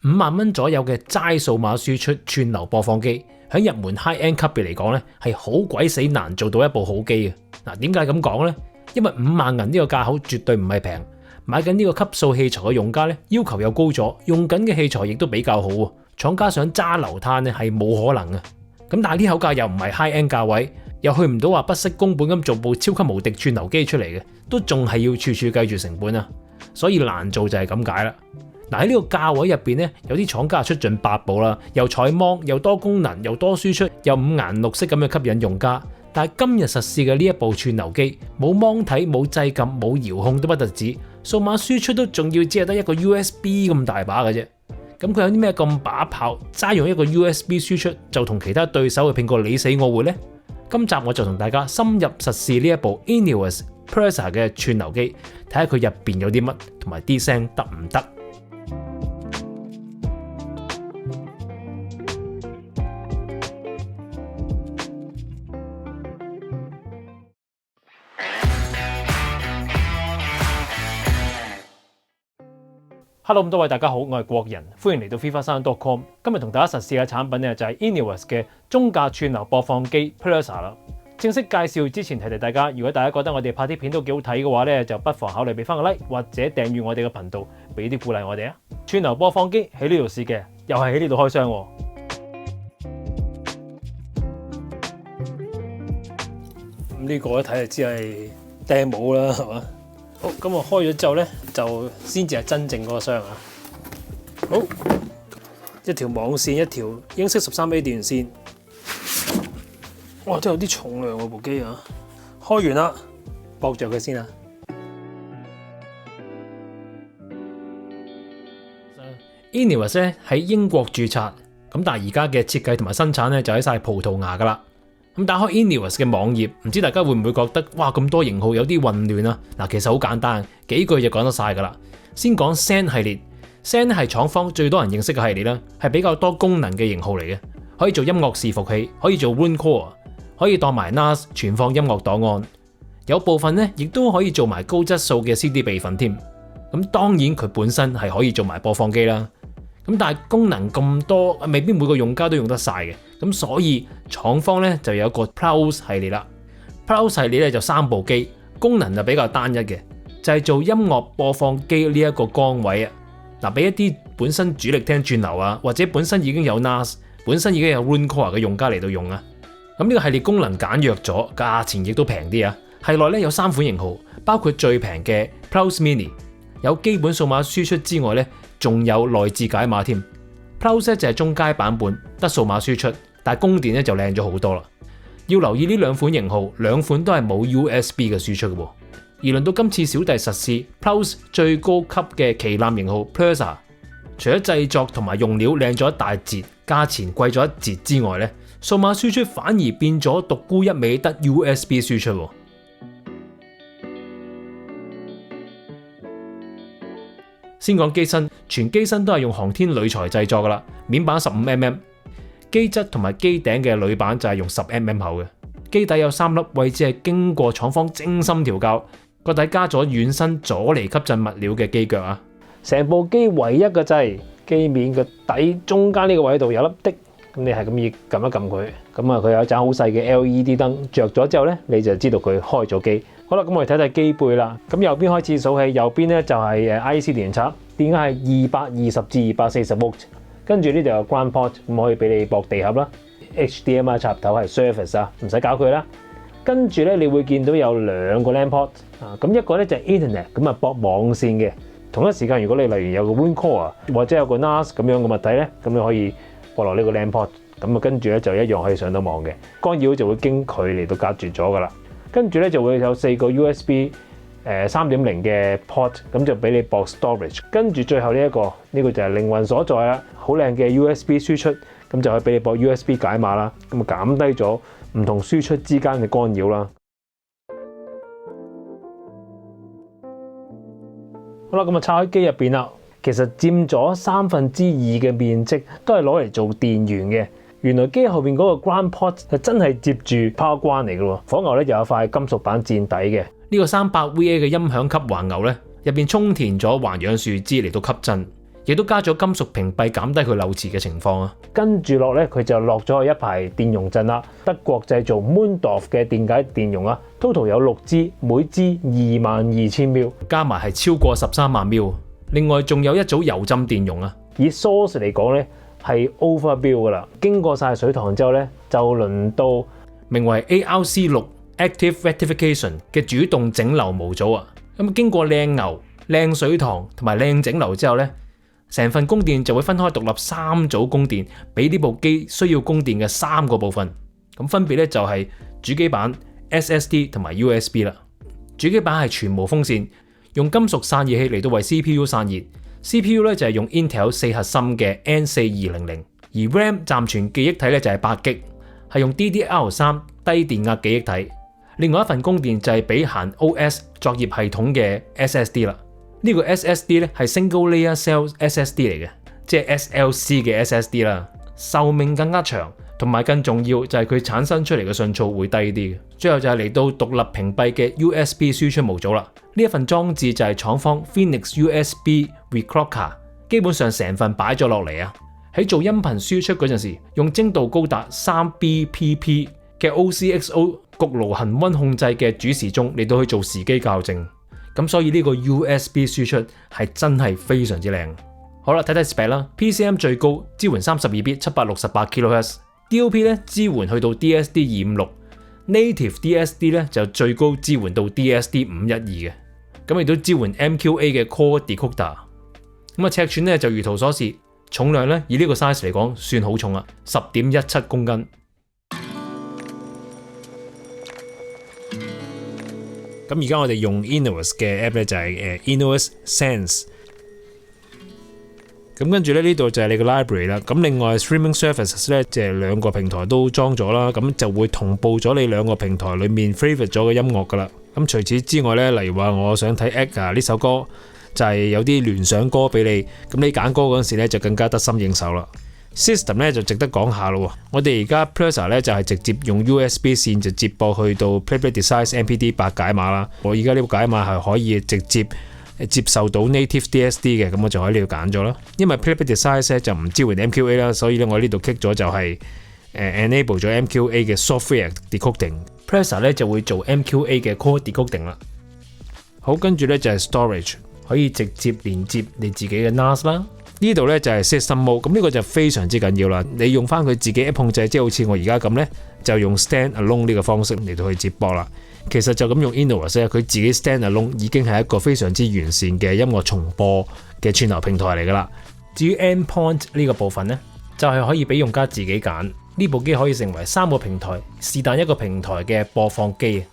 5萬蚊左右嘅齋數碼輸出串流播放機，喺入門 high end 級別嚟講咧，係好鬼死難做到一部好機嘅。嗱，點解咁講呢？因為5萬銀呢個價口絕對唔係平，買緊呢個級數器材嘅用家咧，要求又高咗，用緊嘅器材亦都比較好喎。廠家想揸流攤咧係冇可能嘅。咁但係呢口價又唔係 high end 價位，又去唔到話不惜工本咁做部超級無敵串流機出嚟嘅，都仲係要處處計住成本啊，所以難做就係咁解啦。嗱，喺呢個價位入邊咧，有啲廠家出盡八寶啦，又彩芒，又多功能，又多輸出，又五顏六色咁樣吸引用家。但係今日實試嘅呢一部串流機，冇芒體、冇掣撳、冇遙控都不特止，數碼輸出都仲要只係得一個 USB 咁大把嘅啫。咁佢有啲咩咁把炮？齋用一個 USB 輸出就同其他對手去拼過你死我活呢？今集我就同大家深入實試呢一部 Enneawas Pulsar 嘅串流機，睇下佢入邊有啲乜，同埋啲聲得唔得？Hello， 咁多位大家好，我係國人，歡迎嚟到 FIFA3.com。今日同大家實試嘅產品咧就係 Enneawas 嘅中價串流播放機 Pulsar 啦。正式介紹之前提提大家，如果大家覺得我哋拍啲片都幾好睇嘅話咧，就不妨考慮俾翻個 like 或者訂閱我哋嘅頻道，俾啲鼓勵我哋啊！串流播放機喺呢度試嘅，又係喺呢度開箱喎。咁呢個一睇就知係demo啦，係嘛？好，咁我開咗之後咧，就先至係真正嗰個箱啊！好，一條網線，一條英式13A 電線。哇，都有啲重量喎部機啊！開完啦，駁着佢先啊。Enneawas 咧喺英國註冊，咁但係而家嘅設計同埋生產咧就喺晒葡萄牙噶啦。咁打開 Enneawas 嘅網頁，唔知大家會唔會覺得哇咁多型號有啲混亂啊？嗱，其實好簡單，幾句就講得晒噶啦。先講 Zen 系列 ，Zen 係廠方最多人認識嘅系列啦，係比較多功能嘅型號嚟嘅，可以做音樂伺服器，可以做 RuneCore， 可以當埋 NAS 存放音樂檔案，有部分咧亦都可以做埋高質素嘅 CD 備份添。咁當然佢本身係可以做埋播放機啦。咁但係功能咁多，未必每個用家都用得晒嘅。咁所以廠方咧就有一個 Pulse 系列啦。Pulse 系列咧就3部機，功能就比較單一嘅，就係做音樂播放機呢一個崗位啊。嗱，俾一啲本身主力聽串流啊，或者本身已經有 NAS、本身已經有 RuneCore 嘅用家嚟到用啊。咁呢個系列功能簡約咗，價錢亦都平啲啊。系內咧有3款型號，包括最平嘅 Pulse Mini， 有基本數碼輸出之外咧，仲有內置解碼添。Pulse 就係中階版本，得數碼輸出，但係供電咧就靚咗好多啦。要留意呢2款型號，2款都係冇 USB 嘅輸出嘅。而輪到今次小弟實試 Pulse 最高級嘅旗艦型號 Pulsar， 除咗製作同埋用料靚咗一大截，價錢貴咗一截之外咧，數碼輸出反而變咗獨沽一味得 USB 輸出。先講機身，全機身都係用航天鋁材製作噶啦，面板15mm， 機側同埋機頂嘅鋁板就係用10mm 厚嘅，機底有3粒位置係經過廠方精心調校，個底加咗軟身阻尼吸震物料嘅機腳啊。成部機唯一嘅掣，機面嘅底中間呢個位度有粒的，咁你係咁要撳一撳佢，咁啊佢有盞好細嘅 LED 燈，着咗之後咧，你就知道佢開咗機。好啦，咁我哋睇睇機背啦。咁右邊開始數起，右邊咧就係IC 電插，電壓係220至240 volt， 跟住呢度有 ground port， 咁可以俾你駁地盒啦。HDMI 插頭係 Surface 啊，唔使搞佢啦。跟住咧，你會見到有2個 LAN port 啊，咁一個咧就係 Internet， 咁啊駁網線嘅。同一時間，如果你例如有個 RuneCore 或者有個 NAS 咁樣嘅物體咧，咁你可以駁落呢個 LAN port， 咁啊跟住咧就一樣可以上到網嘅。干擾就會經佢嚟到隔絕咗噶啦。跟住咧就會有4個 USB 3.0 嘅 port， 咁就俾你駁 storage。跟住最後呢個就係靈魂所在啦，好靚嘅 USB 輸出，咁就可以俾你駁 USB 解碼啦，咁啊減低咗唔同輸出之間嘅干擾啦。好啦，咁啊拆開機入邊啦，其實佔咗2/3嘅面積都係攞嚟做電源嘅。原來機後邊嗰個 ground port 係真係接住 power 關嚟嘅喎，火牛咧又有塊金屬板墊底嘅。呢個300VA 嘅音響級環牛咧，入邊充填咗環氧樹脂嚟到吸震，亦都加咗金屬屏蔽減低佢漏磁嘅情況啊。跟住落咧，佢就落咗一排電容陣啦，德國製造 Mundorf 嘅電解電容啊 ，total 有6支，每支22,000 ml，加埋係超過13萬 ml。另外仲有一組油浸電容啊。以 source 嚟講咧係 overbuild 噶啦，經過晒水塘之後咧，就輪到名為 ARC6 Active Rectification 嘅主動整流模組啊。咁經過靚牛、靚水塘同埋靚整流之後咧，成份供電就會分開獨立3組供電，俾呢部機需要供電嘅3個部分。咁分別咧就係主機板、SSD 同埋 USB 啦。主機板係全無風扇，用金屬散熱器嚟到為 CPU 散熱。CPU 咧就係用 Intel 4核心嘅 N4200，而 RAM 暫存記憶體咧就係8GB，係用 DDR3 低電壓記憶體。另外一份供電就係俾行 OS 作業系統嘅 SSD 啦。呢個 SSD 咧係 Single Layer Cell SSD 嚟嘅，即係 SLC 嘅 SSD 啦。壽命更加長，同埋更重要就係佢產生出嚟嘅信噪會低啲嘅。最後就係嚟到獨立屏蔽嘅 USB 輸出模組啦。呢一份裝置就係廠方 Phoenix USB Reclocker， 基本上成份擺咗落嚟啊。喺做音頻輸出嗰陣時，用精度高達3 Bpp 嘅 OCXO 焗爐恆溫控制嘅主時鐘嚟到去做時機校正。咁所以呢個 USB 輸出係真係非常之靚。好啦，睇睇 spec 啦。PCM 最高支援32bit 768 kHz，DOP 咧支援去到 DSD256，Native DSD 咧就最高支援到 DSD512嘅。咁亦都支援 MQA 嘅 Core Decoder。咁啊，尺寸咧就如圖所示，重量咧以呢個 size 嚟講算好重啊，10.17公斤。咁而家我哋用 Enovus 嘅 app 咧就係Enovus Sense。咁跟住咧呢度就係你個 library 啦。咁另外 streaming services 咧即係2個平台都裝咗啦，咁就會同步咗你2個平台裏面 favorite 咗嘅音樂噶啦。咁除此之外咧，例如話我想睇 AGA 呢首歌，就係有啲聯想歌俾你，咁你揀歌嗰陣時咧就更加得心應手啦。System 咧就值得講下咯。我哋而家 Pulsar 咧就係直接用 USB 線就接駁去到 PlayPlayDecize MPD8 解碼啦。我而家呢個解碼係可以直接接受到 Native DSD 嘅，咁我就喺呢度揀咗啦。因為 PlayPlayDecize 咧就唔支援 MQA 啦，所以咧我呢度 click 咗就係enable 咗 MQA 嘅 software decoding。Pulsar 咧就會做 MQA 嘅 core decoding 啦。好，跟住咧就係 storage， 可以直接連接你自己嘅 NAS 啦。呢度咧就係 System Mode， 咁呢個就非常之緊要啦。你用翻佢自己 app 控制，即係好似我而家咁咧，就用 Stand Alone 呢個方式嚟到去接駁啦。其實就咁用 Enovus 咧，佢自己 Stand Alone 已經係一個非常之完善嘅音樂重播嘅串流平台嚟噶啦。至於 Endpoint 呢個部分咧，就係可以俾用家自己揀。呢部機可以成為3個平台是但一個平台嘅播放機。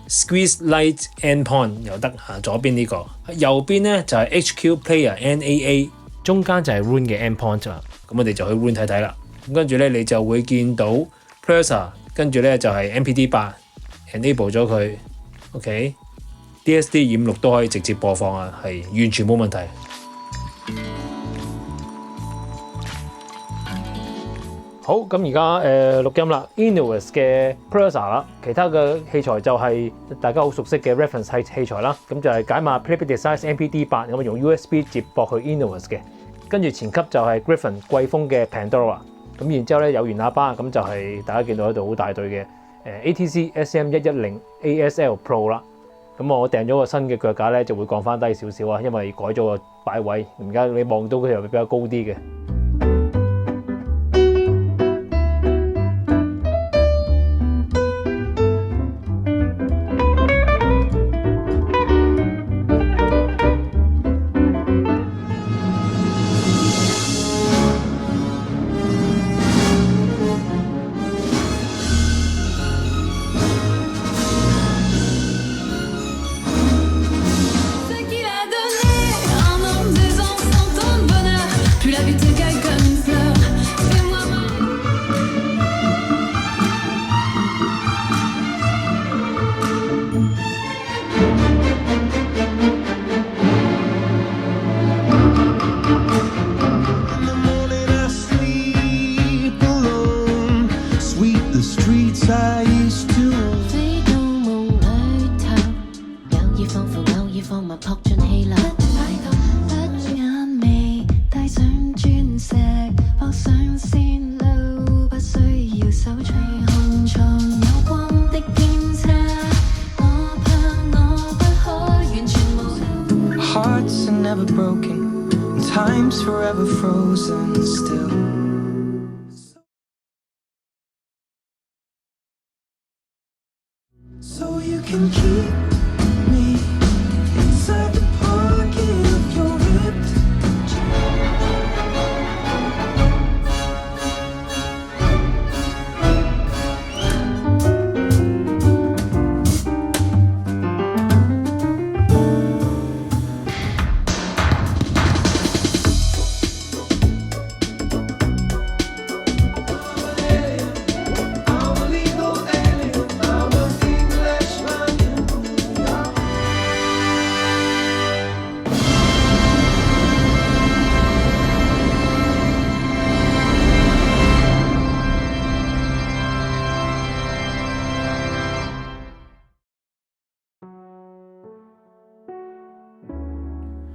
Squeeze Lite Endpoint 又得啊，左邊呢個，右邊咧就係 HQ Player NAA。中間就係 Roon 嘅 endpoint 啦，咁我哋就去 Roon 睇睇啦。咁跟住咧，你就會見到 Pulsar， 跟住咧就係 MPD8 enable 咗佢 ，OK，DSD256 都可以直接播放啊，係完全冇問題。好，咁而家錄音啦 ，Enovus 嘅 Pulsar 啦，其他嘅器材就係大家好熟悉嘅 reference 器材啦，咁就係解碼 PlayPlayDecize MPD8，咁用 USB 接駁去 Enovus 嘅，跟住前級就係 Griffin 貴豐嘅 Pandora， 咁然之後咧有源喇叭，咁就係大家見到喺度好大對嘅ATC SM110 ASL Pro 啦，咁我訂咗個新嘅腳架咧就會降翻低少少啊，因為改咗個擺位，而家你望到佢又比較高啲嘅。Plus la vie te gagne. were frozen still. So you can keep me inside the pocket of your ripped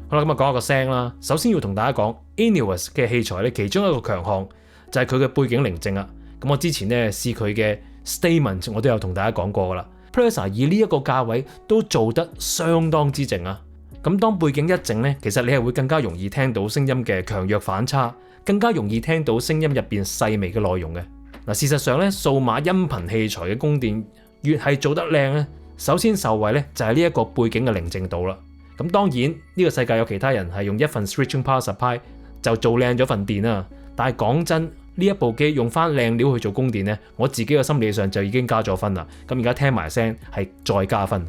好啦，咁啊講下個聲啦。首先要同大家講 Inuus 嘅器材咧，其中一個強項就係佢嘅背景寧靜啊。咁我之前咧試佢嘅 Statement， 我都有同大家講過噶啦。Prusa 以呢一個價位都做得相當之靜啊。咁當背景一靜咧，其實你係會更加容易聽到聲音嘅強弱反差，更加容易聽到聲音入邊細微嘅內容嘅。嗱，事實上咧，數碼音頻器材嘅供電越係做得靚咧，首先受惠咧就係呢一個背景嘅寧靜度啦。咁當然呢個世界有其他人係用一份 switching power supply 就做靚咗份電啊，但係講真，呢一部機用翻靚料去做供電呢，我自己嘅心理上就已經加咗分啦。咁而家聽埋聲係再加分。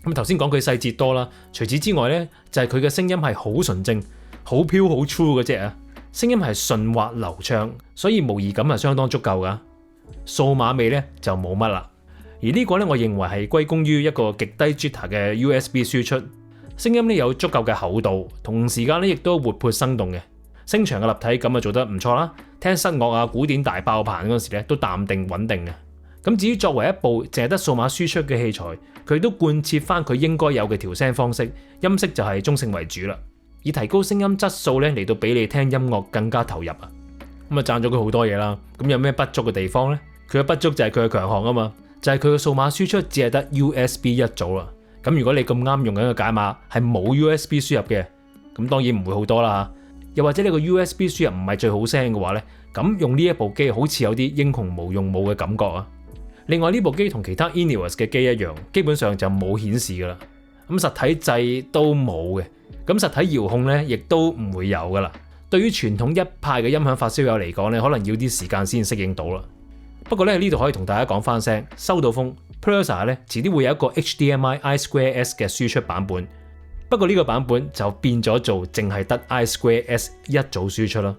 咁頭先講佢細節多啦，除此之外呢，就係佢嘅聲音係好純正、好 pure 好 true 嗰隻啊，聲音係順滑流暢，所以模擬感係相當足夠噶。數碼味呢就冇乜啦。而呢個呢，我認為係歸功於一個極低 jitter 嘅 USB 輸出。聲音咧有足夠嘅厚度，同時間咧亦都活潑生動嘅，聲場嘅立體感啊做得唔錯啦。聽室樂啊、古典大爆棚嗰時咧都淡定穩定嘅。咁至於作為一部淨係得數碼輸出嘅器材，佢都貫徹翻佢應該有嘅調聲方式，音色就係中性為主啦，以提高聲音質素咧嚟到俾你聽音樂更加投入啊。咁啊讚咗佢好多嘢啦。咁有咩不足嘅地方呢？佢嘅不足就係佢嘅強項啊嘛，就係佢嘅數碼輸出只係得 USB 一組啦。咁如果你咁啱用緊嘅解碼係冇 USB 輸入嘅，咁當然唔會好多啦。又或者你個 USB 輸入唔係最好聲嘅話呢，咁用呢一部機好似有啲英雄無用武嘅感覺啊。另外呢部機同其他 Inuus 嘅機一樣，基本上就冇顯示噶啦。咁實體掣都冇嘅，咁實體遙控呢亦都唔會有噶啦。對於傳統一派嘅音響發燒友嚟講呢，可能要啲時間先適應到啦。不過咧呢度可以同大家講翻聲，收到風。Prusa 咧遲啲會有一個 HDMI I2S 嘅輸出版本，不過呢個版本就變咗做淨係得 I2S 一組輸出啦。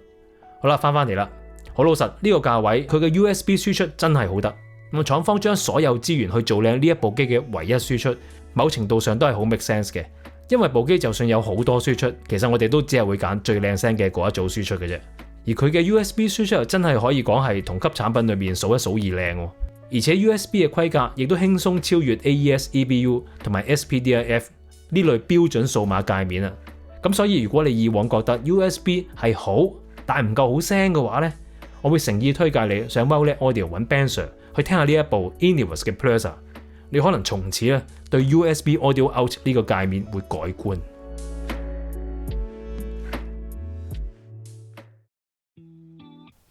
好啦，翻嚟啦，好老實呢個價位佢嘅 USB 輸出真係好得。咁廠方將所有資源去做靚呢一部機嘅唯一輸出，某程度上都係好 make sense 嘅，因為部機就算有好多輸出，其實我哋都只係會揀最靚聲嘅嗰一組輸出嘅啫。而佢嘅 USB 輸出又真係可以講係同級產品裏面數一數二靚喎。而且 USB 嘅規格亦都輕鬆超越 AES EBU 同埋 SPDIF 呢類標準數碼界面啊！咁所以如果你以往覺得 USB 係好但唔夠好聲嘅話呢，我會誠意推介你上 Wowlet Audio 揾 Ben Sir 去聽下呢一部 Inuus 嘅 Prusa， 你可能從此咧對 USB Audio Out 呢個界面會改觀。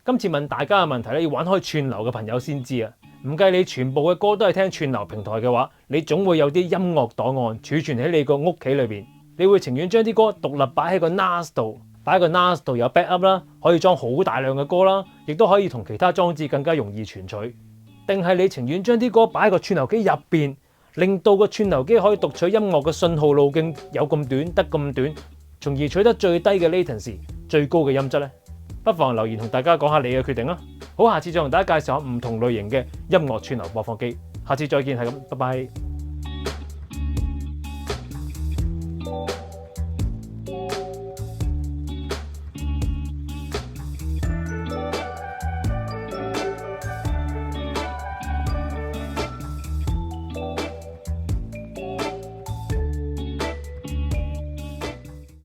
今次問大家嘅問題咧，要玩開串流嘅朋友先知啊！唔計你全部嘅歌都係聽串流平台嘅話，你總會有啲音樂檔案儲存喺你個屋企裏邊。你會情願將啲歌獨立擺喺個 NAS 度，擺喺個 NAS 度有 backup 啦，可以裝好大量嘅歌啦，亦都可以同其他裝置更加容易存取。定係你情願將啲歌擺喺個串流機入邊，令到個串流機可以讀取音樂嘅信號路徑有咁短得咁短，從而取得最低嘅 latency 最高嘅音質呢？不妨留言同大家講下你嘅決定啦。好，下次再同大家介紹下唔同類型嘅音樂串流播放機。下次再見，係咁，拜拜。